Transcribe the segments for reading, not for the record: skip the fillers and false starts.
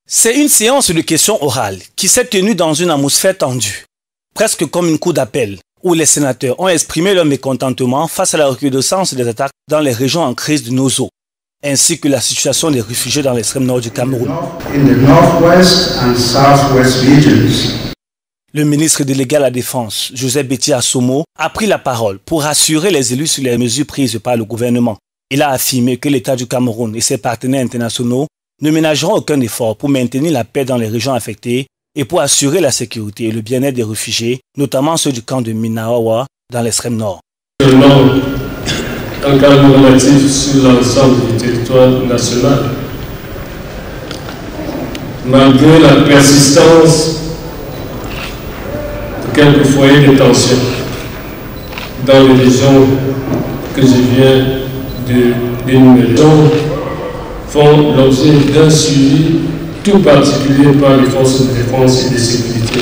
C'est une séance de questions orales qui s'est tenue dans une atmosphère tendue, presque comme une cour d'appel, où les sénateurs ont exprimé leur mécontentement face à la recrudescence des attaques dans les régions en crise de Nozo, ainsi que la situation des réfugiés dans l'extrême nord du Cameroun. Le ministre délégué à la Défense, Joseph Betty Assomo, a pris la parole pour rassurer les élus sur les mesures prises par le gouvernement. Il a affirmé que l'État du Cameroun et ses partenaires internationaux ne ménageront aucun effort pour maintenir la paix dans les régions affectées et pour assurer la sécurité et le bien-être des réfugiés, notamment ceux du camp de Minawawa dans l'extrême nord. Un cadre normatif sur l'ensemble du territoire national, malgré la persistance de quelques foyers de tension dans les régions que je viens d'énumérer, font l'objet d'un suivi tout particulier par les forces de défense et de sécurité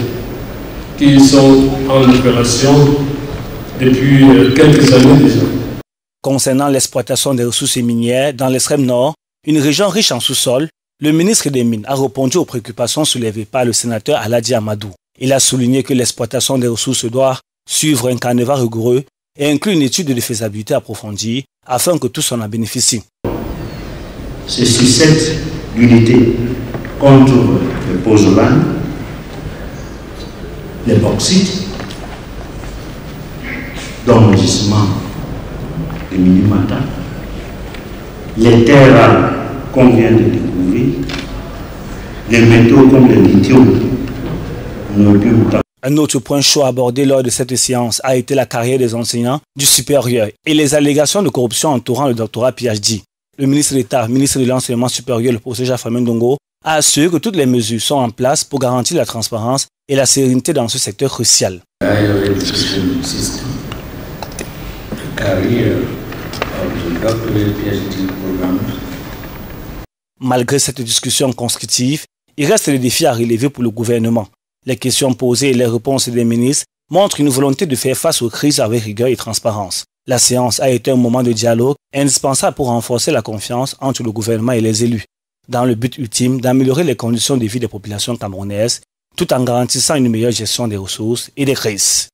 qui sont en opération depuis quelques années déjà. Concernant l'exploitation des ressources minières dans l'extrême nord, une région riche en sous-sol, le ministre des Mines a répondu aux préoccupations soulevées par le sénateur Aladi Amadou. Il a souligné que l'exploitation des ressources doit suivre un canevas rigoureux et inclut une étude de faisabilité approfondie afin que tous en en bénéficient. C'est sur cette unité contre le pozolan, les bauxites, d'enregistrement de Minimata, les terres rares qu'on vient de découvrir, les métaux comme le lithium. Un autre point chaud abordé lors de cette séance a été la carrière des enseignants du supérieur et les allégations de corruption entourant le doctorat PhD. Le ministre d'État, ministre de l'Enseignement supérieur, le professeur Jaffamin Ndongo, a assuré que toutes les mesures sont en place pour garantir la transparence et la sérénité dans ce secteur crucial. Malgré cette discussion constructive, il reste des défis à relever pour le gouvernement. Les questions posées et les réponses des ministres montrent une volonté de faire face aux crises avec rigueur et transparence. La séance a été un moment de dialogue indispensable pour renforcer la confiance entre le gouvernement et les élus, dans le but ultime d'améliorer les conditions de vie des populations camerounaises, tout en garantissant une meilleure gestion des ressources et des crises.